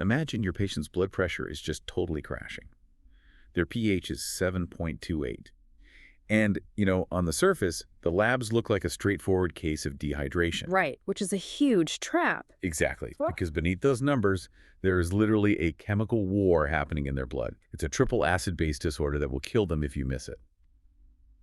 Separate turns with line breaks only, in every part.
Imagine your patient's blood pressure is just totally crashing. Their pH is 7.28. And, on the surface, the labs look like a straightforward case of dehydration.
Right, which is a huge trap.
Exactly,
Well,
because beneath those numbers, there is literally a chemical war happening in their blood. It's a triple acid-base disorder that will kill them if you miss it.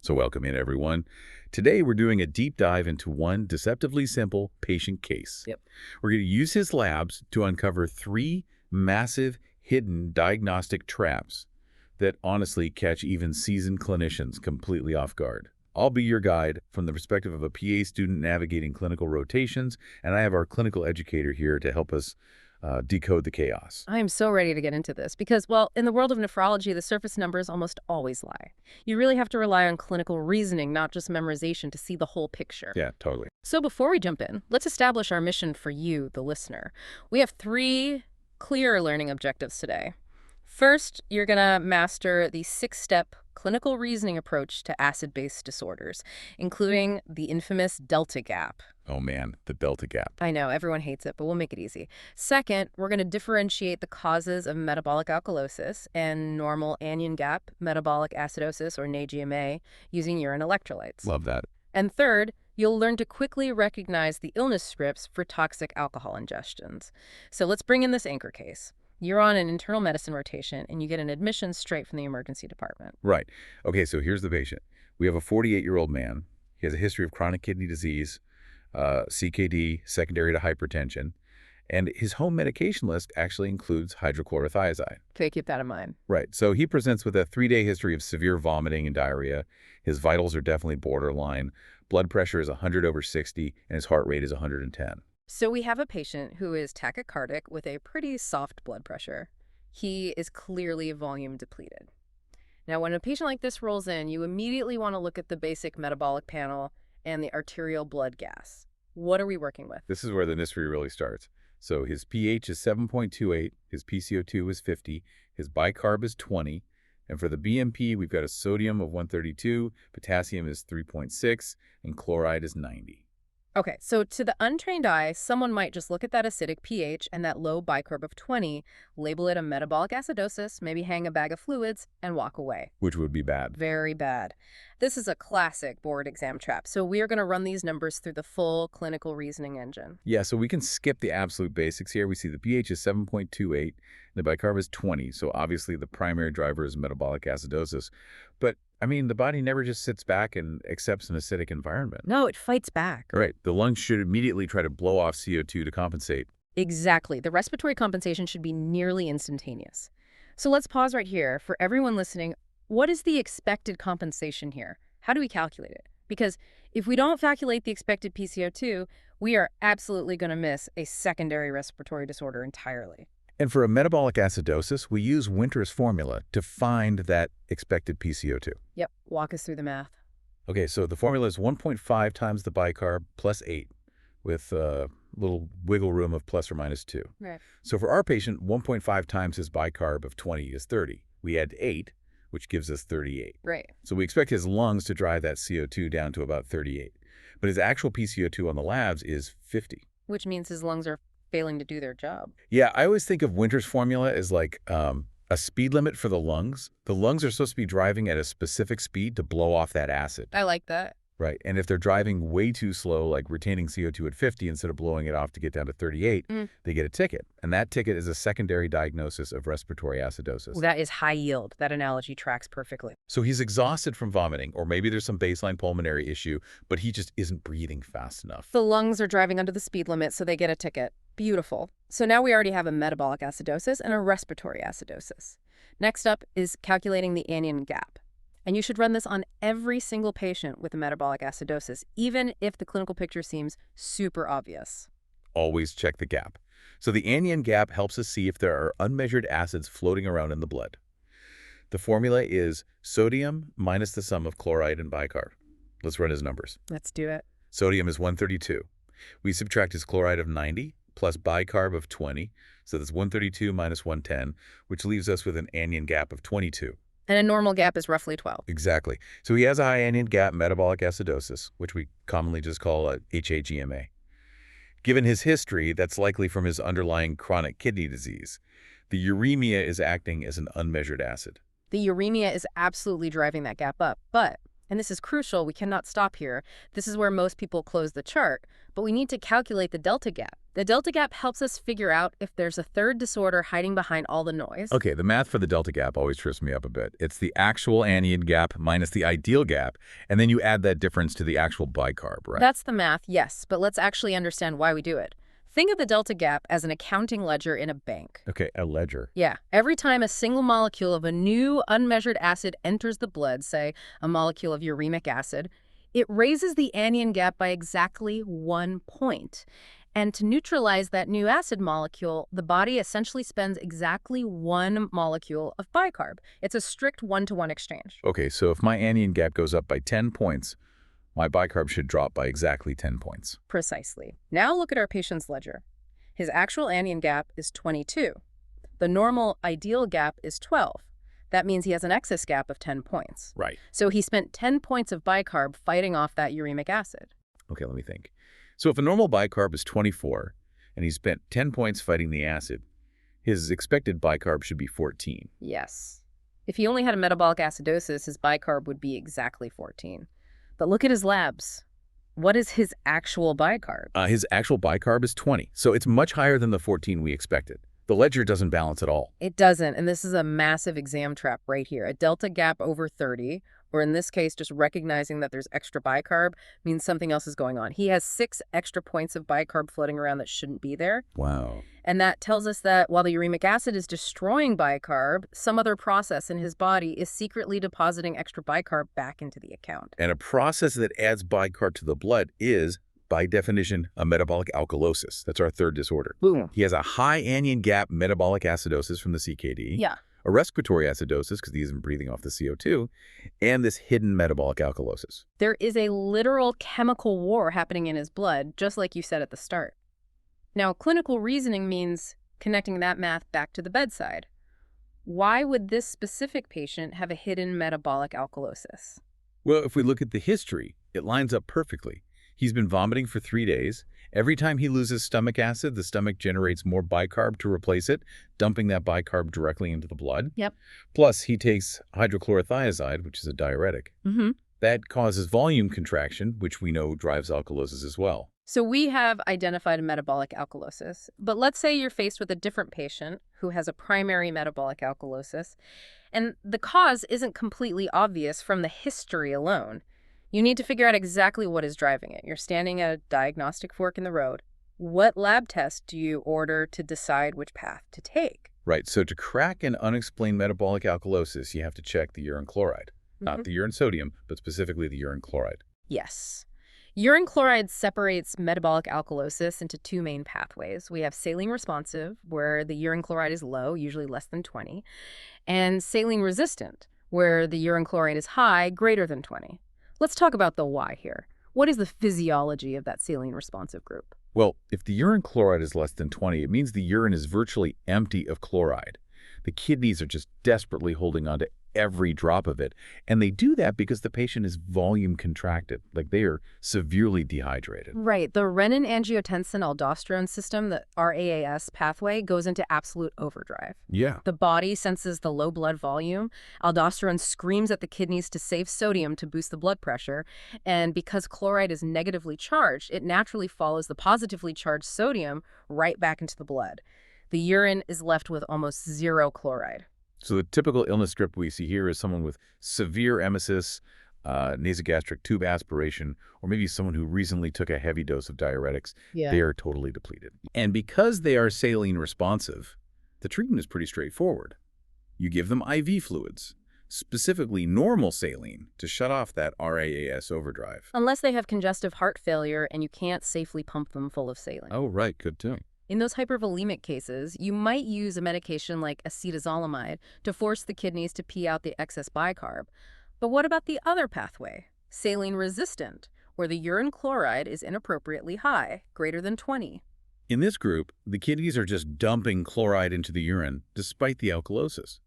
So welcome in, everyone. Today, we're doing a deep dive into one deceptively simple patient case.
Yep.
We're going to use his labs to uncover 3 massive hidden diagnostic traps that honestly catch even seasoned clinicians completely off guard. I'll be your guide from the perspective of a PA student navigating clinical rotations, and I have our clinical educator here to help us decode the chaos.
I am so ready to get into this because, well, in the world of nephrology, the surface numbers almost always lie. You really have to rely on clinical reasoning, not just memorization, to see the whole picture.
Yeah, totally.
So before we jump in, let's establish our mission for you, the listener. We have 3 clear learning objectives today. First, you're going to master the 6-step clinical reasoning approach to acid-base disorders, including the infamous delta gap.
Oh man, the delta gap.
I know, everyone hates it, but we'll make it easy. Second, we're going to differentiate the causes of metabolic alkalosis and normal anion gap metabolic acidosis, or NAGMA, using urine electrolytes.
Love that.
And third, you'll learn to quickly recognize the illness scripts for toxic alcohol ingestions. So let's bring in this anchor case. You're on an internal medicine rotation, and you get an admission straight from the emergency department.
Right. Okay, so here's the patient. We have a 48-year-old man. He has a history of chronic kidney disease, CKD, secondary to hypertension, and his home medication list actually includes hydrochlorothiazide.
Okay, keep that in mind.
Right. So he presents with a 3-day history of severe vomiting and diarrhea. His vitals are definitely borderline. Blood pressure is 100/60, and his heart rate is 110.
So we have a patient who is tachycardic with a pretty soft blood pressure. He is clearly volume depleted. Now, when a patient like this rolls in, you immediately want to look at the basic metabolic panel and the arterial blood gas. What are we working with?
This is where the mystery really starts. So his pH is 7.28, his PCO2 is 50, his bicarb is 20, and for the BMP, we've got a sodium of 132, potassium is 3.6, and chloride is 90.
Okay, so to the untrained eye, someone might just look at that acidic pH and that low bicarb of 20, label it a metabolic acidosis, maybe hang a bag of fluids, and walk away.
Which would be bad.
Very bad. This is a classic board exam trap, so we are going to run these numbers through the full clinical reasoning engine.
Yeah, so we can skip the absolute basics here. We see the pH is 7.28, and the bicarb is 20, so obviously the primary driver is metabolic acidosis. But, the body never just sits back and accepts an acidic environment.
No, it fights back.
Right. The lungs should immediately try to blow off CO2 to compensate.
Exactly. The respiratory compensation should be nearly instantaneous. So let's pause right here. For everyone listening, what is the expected compensation here? How do we calculate it? Because if we don't calculate the expected PCO2, we are absolutely going to miss a secondary respiratory disorder entirely.
And for a metabolic acidosis, we use Winter's formula to find that expected PCO2.
Yep. Walk us through the math.
Okay, so the formula is 1.5 times the bicarb plus 8, with a little wiggle room of plus or minus 2.
Right.
So for our patient, 1.5 times his bicarb of 20 is 30. We add 8, which gives us 38.
Right.
So we expect his lungs to drive that CO2 down to about 38. But his actual PCO2 on the labs is 50.
Which means his lungs are failing to do their job.
Yeah, I always think of Winter's formula as like a speed limit for the lungs. The lungs are supposed to be driving at a specific speed to blow off that acid.
I like that.
Right. And if they're driving way too slow, like retaining CO2 at 50 instead of blowing it off to get down to 38, they get a ticket. And that ticket is a secondary diagnosis of respiratory acidosis.
Well, that is high yield. That analogy tracks perfectly.
So he's exhausted from vomiting, or maybe there's some baseline pulmonary issue, but he just isn't breathing fast enough.
The lungs are driving under the speed limit, so they get a ticket. Beautiful. So now we already have a metabolic acidosis and a respiratory acidosis. Next up is calculating the anion gap. And you should run this on every single patient with a metabolic acidosis, even if the clinical picture seems super obvious.
Always check the gap. So the anion gap helps us see if there are unmeasured acids floating around in the blood. The formula is sodium minus the sum of chloride and bicarb. Let's run his numbers.
Let's do it.
Sodium is 132. We subtract his chloride of 90 plus bicarb of 20, so that's 132 minus 110, which leaves us with an anion gap of 22.
And a normal gap is roughly 12.
Exactly. So he has a high anion gap metabolic acidosis, which we commonly just call a HAGMA. Given his history, that's likely from his underlying chronic kidney disease. The uremia is acting as an unmeasured acid.
The uremia is absolutely driving that gap up, but, and this is crucial, we cannot stop here. This is where most people close the chart, but we need to calculate the delta gap. The delta gap helps us figure out if there's a third disorder hiding behind all the noise.
Okay, the math for the delta gap always trips me up a bit. It's the actual anion gap minus the ideal gap, and then you add that difference to the actual bicarb, right?
That's the math, yes, but let's actually understand why we do it. Think of the delta gap as an accounting ledger in a bank.
Okay, a ledger.
Yeah, every time a single molecule of a new unmeasured acid enters the blood, say a molecule of uremic acid, it raises the anion gap by exactly 1 point. And to neutralize that new acid molecule, the body essentially spends exactly 1 molecule of bicarb. It's a strict 1-to-1 exchange.
Okay, so if my anion gap goes up by 10 points, my bicarb should drop by exactly 10 points.
Precisely. Now look at our patient's ledger. His actual anion gap is 22. The normal ideal gap is 12. That means he has an excess gap of 10 points.
Right.
So he spent 10 points of bicarb fighting off that uremic acid.
Okay, let me think. So if a normal bicarb is 24, and he spent 10 points fighting the acid, his expected bicarb should be 14.
Yes. If he only had a metabolic acidosis, his bicarb would be exactly 14. But look at his labs. What is his actual bicarb?
His actual bicarb is 20, so it's much higher than the 14 we expected. The ledger doesn't balance at all.
It doesn't, and this is a massive exam trap right here. A delta gap over 30, or in this case, just recognizing that there's extra bicarb, means something else is going on. He has 6 extra points of bicarb floating around that shouldn't be there.
Wow.
And that tells us that while the uremic acid is destroying bicarb, some other process in his body is secretly depositing extra bicarb back into the account.
And a process that adds bicarb to the blood is, by definition, a metabolic alkalosis. That's our third disorder.
Boom.
He has a high anion gap metabolic acidosis from the CKD.
Yeah.
A respiratory acidosis because he isn't breathing off the CO2, and this hidden metabolic alkalosis.
There is a literal chemical war happening in his blood, just like you said at the start. Now, clinical reasoning means connecting that math back to the bedside. Why would this specific patient have a hidden metabolic alkalosis?
Well, if we look at the history, it lines up perfectly. He's been vomiting for 3 days. Every time he loses stomach acid, the stomach generates more bicarb to replace it, dumping that bicarb directly into the blood.
Yep.
Plus, he takes hydrochlorothiazide, which is a diuretic.
Mm-hmm.
That causes volume contraction, which we know drives alkalosis as well.
So we have identified a metabolic alkalosis, but let's say you're faced with a different patient who has a primary metabolic alkalosis, and the cause isn't completely obvious from the history alone. You need to figure out exactly what is driving it. You're standing at a diagnostic fork in the road. What lab test do you order to decide which path to take?
Right, so to crack an unexplained metabolic alkalosis, you have to check the urine chloride. Not the urine sodium, but specifically the urine chloride.
Yes. Urine chloride separates metabolic alkalosis into 2 main pathways. We have saline responsive, where the urine chloride is low, usually less than 20, and saline resistant, where the urine chloride is high, greater than 20. Let's talk about the why here. What is the physiology of that saline responsive group?
Well, if the urine chloride is less than 20, it means the urine is virtually empty of chloride. The kidneys are just desperately holding on to every drop of it. And they do that because the patient is volume contracted, like they are severely dehydrated.
Right. The renin-angiotensin-aldosterone system, the RAAS pathway, goes into absolute overdrive.
Yeah.
The body senses the low blood volume. Aldosterone screams at the kidneys to save sodium to boost the blood pressure. And because chloride is negatively charged, it naturally follows the positively charged sodium right back into the blood. The urine is left with almost 0 chloride.
So the typical illness script we see here is someone with severe emesis, nasogastric tube aspiration, or maybe someone who recently took a heavy dose of diuretics.
Yeah.
They are totally depleted. And because they are saline responsive, the treatment is pretty straightforward. You give them IV fluids, specifically normal saline, to shut off that RAAS overdrive.
Unless they have congestive heart failure and you can't safely pump them full of saline.
Oh, right. Good too.
In those hypervolemic cases, you might use a medication like acetazolamide to force the kidneys to pee out the excess bicarb. But what about the other pathway, saline resistant, where the urine chloride is inappropriately high, greater than 20?
In this group, the kidneys are just dumping chloride into the urine despite the alkalosis.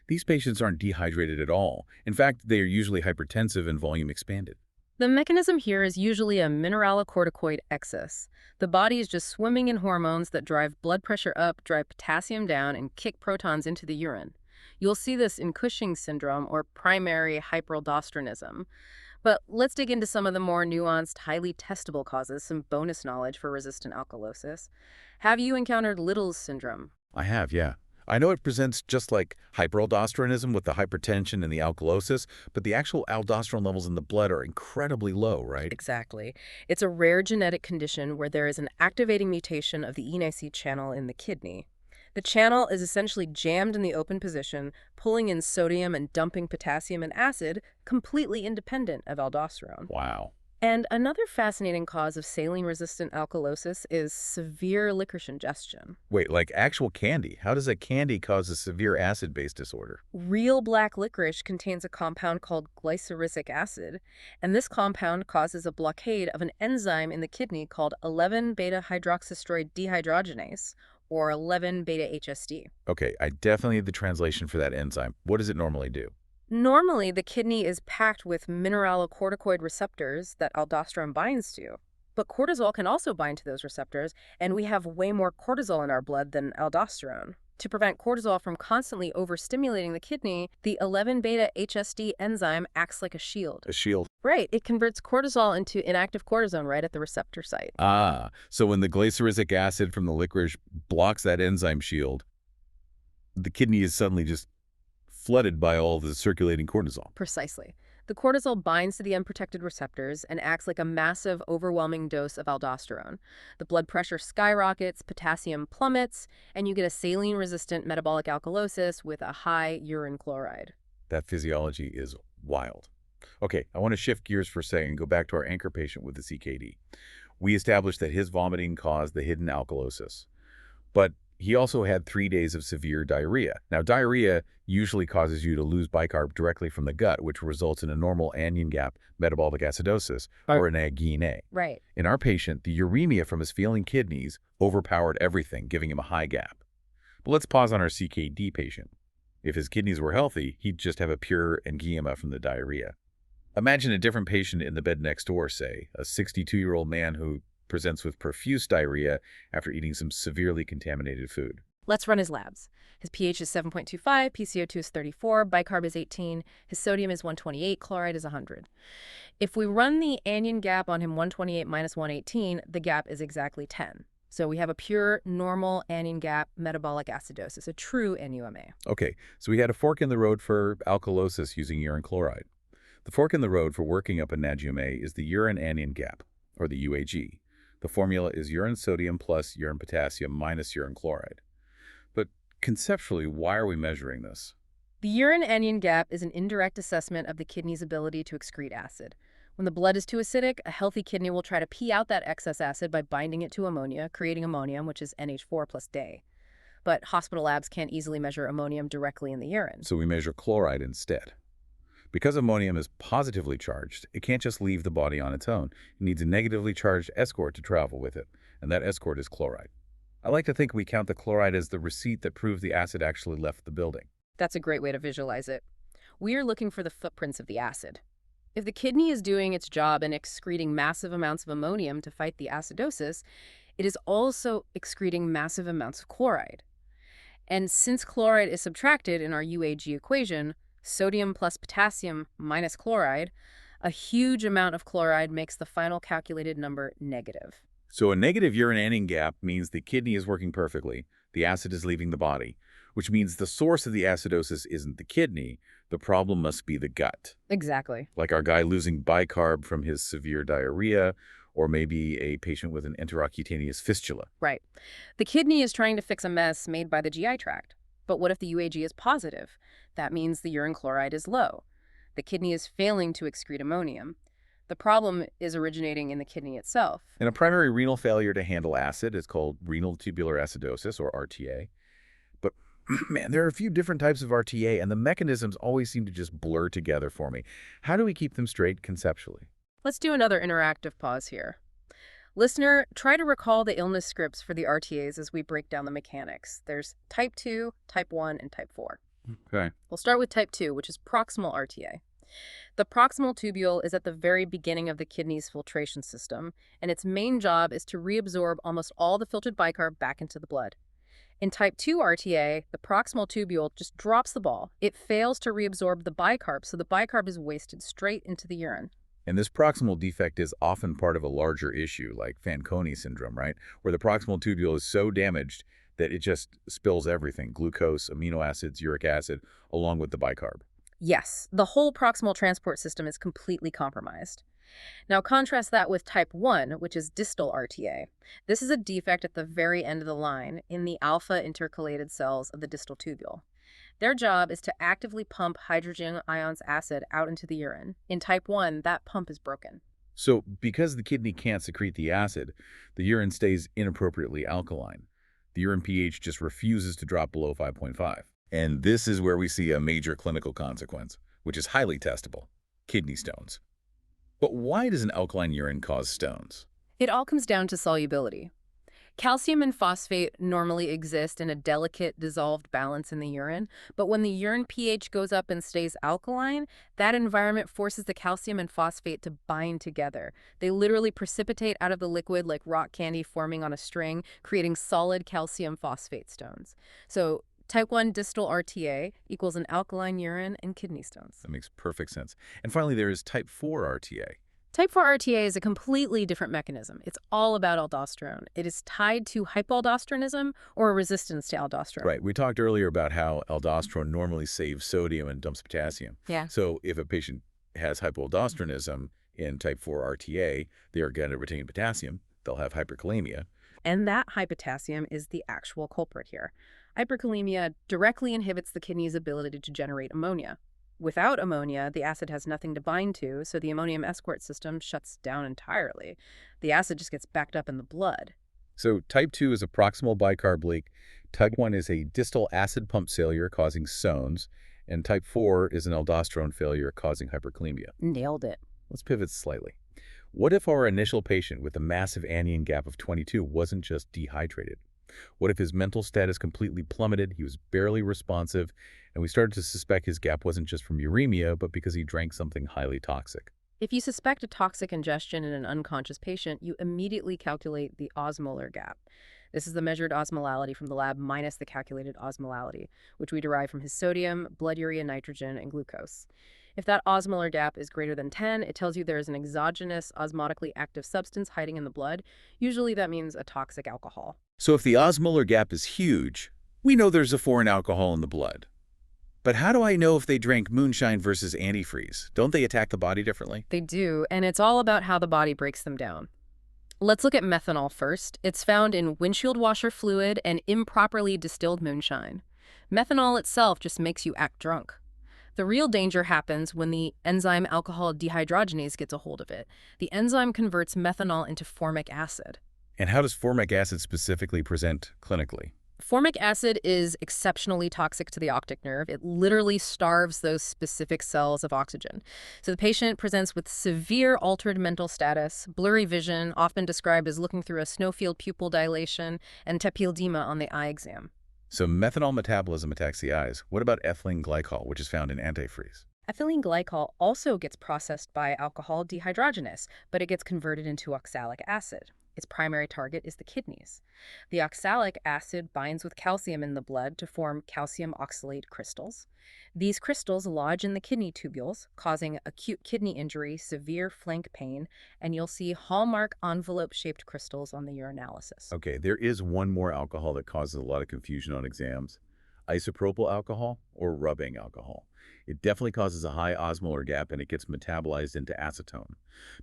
These patients aren't dehydrated at all. In fact, they are usually hypertensive and volume expanded.
The mechanism here is usually a mineralocorticoid excess. The body is just swimming in hormones that drive blood pressure up, drive potassium down, and kick protons into the urine. You'll see this in Cushing's syndrome or primary hyperaldosteronism. But let's dig into some of the more nuanced, highly testable causes, some bonus knowledge for resistant alkalosis. Have you encountered Little's syndrome?
I have, yeah. I know it presents just like hyperaldosteronism with the hypertension and the alkalosis, but the actual aldosterone levels in the blood are incredibly low, right?
Exactly. It's a rare genetic condition where there is an activating mutation of the ENIC channel in the kidney. The channel is essentially jammed in the open position, pulling in sodium and dumping potassium and acid, completely independent of aldosterone.
Wow.
And another fascinating cause of saline-resistant alkalosis is severe licorice ingestion.
Wait, like actual candy? How does a candy cause a severe acid-base disorder?
Real black licorice contains a compound called glyceric acid, and this compound causes a blockade of an enzyme in the kidney called 11-beta-hydroxysteroid dehydrogenase, or 11-beta-HSD.
Okay, I definitely need the translation for that enzyme. What does it normally do?
Normally, the kidney is packed with mineralocorticoid receptors that aldosterone binds to. But cortisol can also bind to those receptors, and we have way more cortisol in our blood than aldosterone. To prevent cortisol from constantly overstimulating the kidney, the 11-beta-HSD enzyme acts like a shield.
A shield.
Right, it converts cortisol into inactive cortisone right at the receptor site.
Ah, so when the glyceric acid from the licorice blocks that enzyme shield, the kidney is suddenly just flooded by all the circulating cortisol.
Precisely. The cortisol binds to the unprotected receptors and acts like a massive, overwhelming dose of aldosterone. The blood pressure skyrockets, potassium plummets, and you get a saline-resistant metabolic alkalosis with a high urine chloride.
That physiology is wild. Okay, I want to shift gears for a second and go back to our anchor patient with the CKD. We established that his vomiting caused the hidden alkalosis. But he also had 3 days of severe diarrhea. Now, diarrhea usually causes you to lose bicarb directly from the gut, which results in a normal anion gap metabolic acidosis, or an AGNA.
Right.
In our patient, the uremia from his failing kidneys overpowered everything, giving him a high gap. But let's pause on our CKD patient. If his kidneys were healthy, he'd just have a pure angioedema from the diarrhea. Imagine a different patient in the bed next door, say, a 62-year-old man who presents with profuse diarrhea after eating some severely contaminated food.
Let's run his labs. His pH is 7.25, PCO2 is 34, bicarb is 18, his sodium is 128, chloride is 100. If we run the anion gap on him 128 minus 118, the gap is exactly 10. So we have a pure, normal anion gap metabolic acidosis, a true NUMA.
Okay, so we had a fork in the road for alkalosis using urine chloride. The fork in the road for working up a NAGUMA is the urine anion gap, or the UAG. The formula is urine sodium plus urine potassium minus urine chloride. But conceptually, why are we measuring this?
The urine anion gap is an indirect assessment of the kidney's ability to excrete acid. When the blood is too acidic, a healthy kidney will try to pee out that excess acid by binding it to ammonia, creating ammonium, which is NH4 plus DAE. But hospital labs can't easily measure ammonium directly in the urine.
So we measure chloride instead. Because ammonium is positively charged, it can't just leave the body on its own. It needs a negatively charged escort to travel with it, and that escort is chloride. I like to think we count the chloride as the receipt that proves the acid actually left the building.
That's a great way to visualize it. We are looking for the footprints of the acid. If the kidney is doing its job and excreting massive amounts of ammonium to fight the acidosis, it is also excreting massive amounts of chloride. And since chloride is subtracted in our UAG equation, sodium plus potassium minus chloride, a huge amount of chloride makes the final calculated number negative.
So a negative urine anion gap means the kidney is working perfectly, the acid is leaving the body, which means the source of the acidosis isn't the kidney, the problem must be the gut.
Exactly.
Like our guy losing bicarb from his severe diarrhea, or maybe a patient with an intracutaneous fistula.
Right. The kidney is trying to fix a mess made by the GI tract. But what if the UAG is positive? That means the urine chloride is low. The kidney is failing to excrete ammonium. The problem is originating in the kidney itself.
And a primary renal failure to handle acid is called renal tubular acidosis, or RTA. But man, there are a few different types of RTA, and the mechanisms always seem to just blur together for me. How do we keep them straight conceptually?
Let's do another interactive pause here. Listener, try to recall the illness scripts for the RTAs as we break down the mechanics. There's type 2, type 1, and type 4.
Okay.
We'll start with type 2, which is proximal RTA. The proximal tubule is at the very beginning of the kidney's filtration system, and its main job is to reabsorb almost all the filtered bicarb back into the blood. In type 2 RTA, the proximal tubule just drops the ball. It fails to reabsorb the bicarb, so the bicarb is wasted straight into the urine.
And this proximal defect is often part of a larger issue, like Fanconi syndrome, right? Where the proximal tubule is so damaged that it just spills everything, glucose, amino acids, uric acid, along with the bicarb.
Yes, the whole proximal transport system is completely compromised. Now contrast that with type 1, which is distal RTA. This is a defect at the very end of the line in the alpha intercalated cells of the distal tubule. Their job is to actively pump hydrogen ions acid out into the urine. In type 1, that pump is broken.
So because the kidney can't secrete the acid, the urine stays inappropriately alkaline. The urine pH just refuses to drop below 5.5. And this is where we see a major clinical consequence, which is highly testable: kidney stones. But why does an alkaline urine cause stones?
It all comes down to solubility. Calcium and phosphate normally exist in a delicate dissolved balance in the urine, but when the urine pH goes up and stays alkaline, that environment forces the calcium and phosphate to bind together. They literally precipitate out of the liquid like rock candy forming on a string, creating solid calcium phosphate stones. So type 1 distal RTA equals an alkaline urine and kidney stones.
That makes perfect sense. And finally, there is type 4 RTA.
Type 4 RTA is a completely different mechanism. It's all about aldosterone. It is tied to hypoaldosteronism or a resistance to aldosterone.
Right. We talked earlier about how aldosterone normally saves sodium and dumps potassium.
Yeah.
So if a patient has hypoaldosteronism in type 4 RTA, they are going to retain potassium. They'll have hyperkalemia.
And that high potassium is the actual culprit here. Hyperkalemia directly inhibits the kidney's ability to generate ammonia. Without ammonia, the acid has nothing to bind to, so the ammonium escort system shuts down entirely. The acid just gets backed up in the blood.
So type 2 is a proximal bicarb leak, type 1 is a distal acid pump failure causing stones, and type 4 is an aldosterone failure causing hyperkalemia.
Nailed it.
Let's pivot slightly. What if our initial patient with a massive anion gap of 22 wasn't just dehydrated? What if his mental status completely plummeted, he was barely responsive, and we started to suspect his gap wasn't just from uremia, but because he drank something highly toxic?
If you suspect a toxic ingestion in an unconscious patient, you immediately calculate the osmolar gap. This is the measured osmolality from the lab minus the calculated osmolality, which we derive from his sodium, blood urea, nitrogen, and glucose. If that osmolar gap is greater than 10, it tells you there is an exogenous osmotically active substance hiding in the blood. Usually that means a toxic alcohol.
So if the osmolar gap is huge, we know there's a foreign alcohol in the blood. But how do I know if they drank moonshine versus antifreeze? Don't they attack the body differently?
They do, and it's all about how the body breaks them down. Let's look at methanol first. It's found in windshield washer fluid and improperly distilled moonshine. Methanol itself just makes you act drunk. The real danger happens when the enzyme alcohol dehydrogenase gets a hold of it. The enzyme converts methanol into formic acid.
And how does formic acid specifically present clinically?
Formic acid is exceptionally toxic to the optic nerve. It literally starves those specific cells of oxygen. So the patient presents with severe altered mental status, blurry vision, often described as looking through a snowfield pupil dilation, and tepidema on the eye exam.
So methanol metabolism attacks the eyes. What about ethylene glycol, which is found in antifreeze?
Ethylene glycol also gets processed by alcohol dehydrogenase, but it gets converted into oxalic acid. Its primary target is the kidneys. The oxalic acid binds with calcium in the blood to form calcium oxalate crystals. These crystals lodge in the kidney tubules, causing acute kidney injury, severe flank pain, and you'll see hallmark envelope-shaped crystals on the urinalysis.
Okay, there is one more alcohol that causes a lot of confusion on exams: isopropyl alcohol or rubbing alcohol. It definitely causes a high osmolar gap and it gets metabolized into acetone.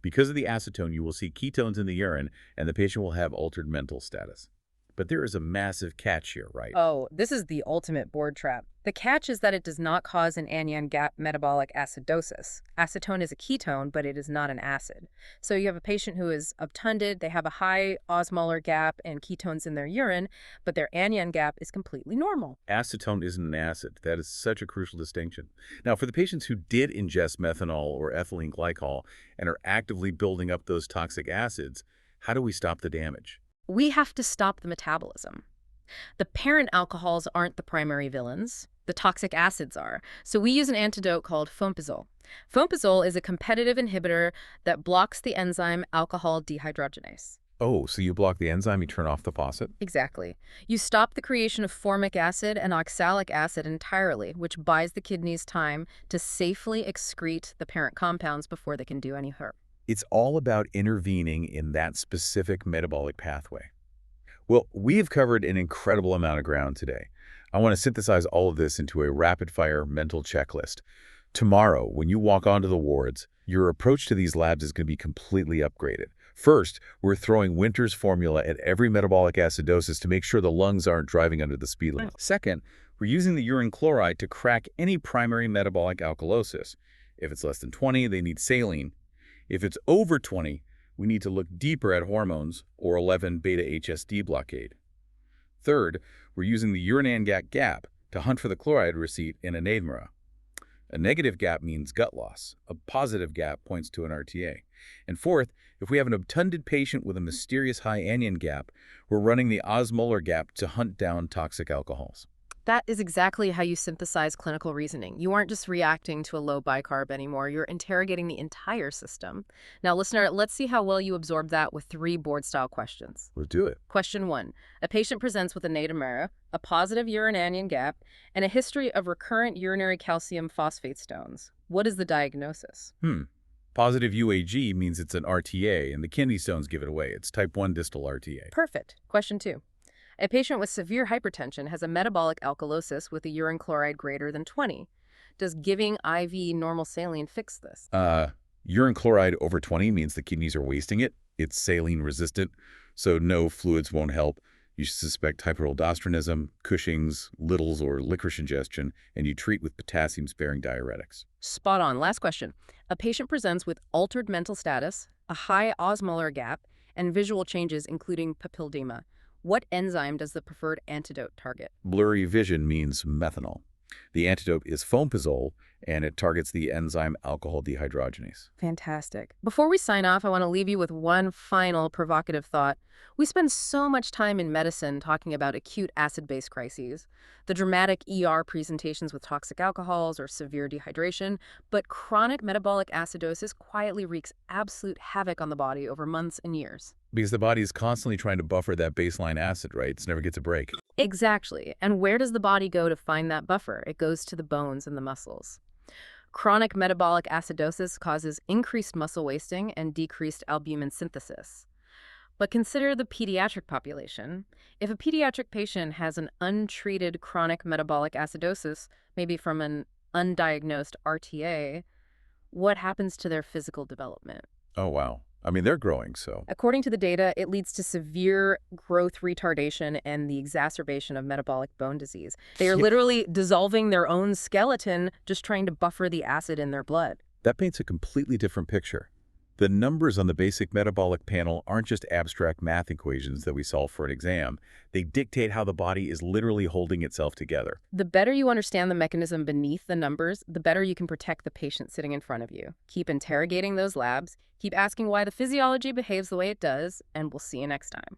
Because of the acetone, you will see ketones in the urine and the patient will have altered mental status. But there is a massive catch here, right?
Oh, this is the ultimate board trap. The catch is that it does not cause an anion gap metabolic acidosis. Acetone is a ketone, but it is not an acid. So you have a patient who is obtunded, they have a high osmolar gap and ketones in their urine, but their anion gap is completely normal.
Acetone isn't an acid. That is such a crucial distinction. Now, for the patients who did ingest methanol or ethylene glycol and are actively building up those toxic acids, how do we stop the damage?
We have to stop the metabolism. The parent alcohols aren't the primary villains. the toxic acids are. So we use an antidote called fompizole. Fompizole is a competitive inhibitor that blocks the enzyme alcohol dehydrogenase.
Oh, so you block the enzyme, you turn off the faucet?
Exactly. You stop the creation of formic acid and oxalic acid entirely, which buys the kidneys time to safely excrete the parent compounds before they can do any hurt.
It's all about intervening in that specific metabolic pathway. Well, we've covered an incredible amount of ground today. I want to synthesize all of this into a rapid-fire mental checklist. Tomorrow, when you walk onto the wards, your approach to these labs is going to be completely upgraded. First, we're throwing Winter's formula at every metabolic acidosis to make sure the lungs aren't driving under the speed limit. Second, we're using the urine chloride to crack any primary metabolic alkalosis. If it's less than 20, they need saline. If it's over 20, we need to look deeper at hormones or 11-beta-HSD blockade. Third, we're using the urine-ANGAC gap to hunt for the chloride receipt in an ADMERA. A negative gap means gut loss. A positive gap points to an RTA. And fourth, if we have an obtunded patient with a mysterious high anion gap, we're running the osmolar gap to hunt down toxic alcohols.
That is exactly how you synthesize clinical reasoning. You aren't just reacting to a low bicarb anymore. You're interrogating the entire system. Now, listener, let's see how well you absorb that with 3 board-style questions.
Let's do it.
Question 1. A patient presents with a ADMERA, a positive urine anion gap, and a history of recurrent urinary calcium phosphate stones. What is the diagnosis?
Positive UAG means it's an RTA, and the kidney stones give it away. It's type 1 distal RTA.
Perfect. Question 2. A patient with severe hypertension has a metabolic alkalosis with a urine chloride greater than 20. Does giving IV normal saline fix this?
Urine chloride over 20 means the kidneys are wasting it. It's saline resistant, so no fluids won't help. You suspect hyperaldosteronism, Cushing's, Little's, or licorice ingestion, and you treat with potassium-sparing diuretics.
Spot on. Last question. A patient presents with altered mental status, a high osmolar gap, and visual changes including papilledema. What enzyme does the preferred antidote target?
Blurry vision means methanol. The antidote is fompizole, and it targets the enzyme alcohol dehydrogenase.
Fantastic. Before we sign off, I want to leave you with one final provocative thought. We spend so much time in medicine talking about acute acid-base crises, the dramatic ER presentations with toxic alcohols or severe dehydration, but chronic metabolic acidosis quietly wreaks absolute havoc on the body over months and years.
Because the body is constantly trying to buffer that baseline acid, right? It never gets a break.
Exactly. And where does the body go to find that buffer? It goes to the bones and the muscles. Chronic metabolic acidosis causes increased muscle wasting and decreased albumin synthesis. But consider the pediatric population. If a pediatric patient has an untreated chronic metabolic acidosis, maybe from an undiagnosed RTA, what happens to their physical development?
Oh, wow. I mean, they're growing, so.
According to the data, it leads to severe growth retardation and the exacerbation of metabolic bone disease. They are literally dissolving their own skeleton just trying to buffer the acid in their blood.
That paints a completely different picture. The numbers on the basic metabolic panel aren't just abstract math equations that we solve for an exam. They dictate how the body is literally holding itself together.
The better you understand the mechanism beneath the numbers, the better you can protect the patient sitting in front of you. Keep interrogating those labs, keep asking why the physiology behaves the way it does, and we'll see you next time.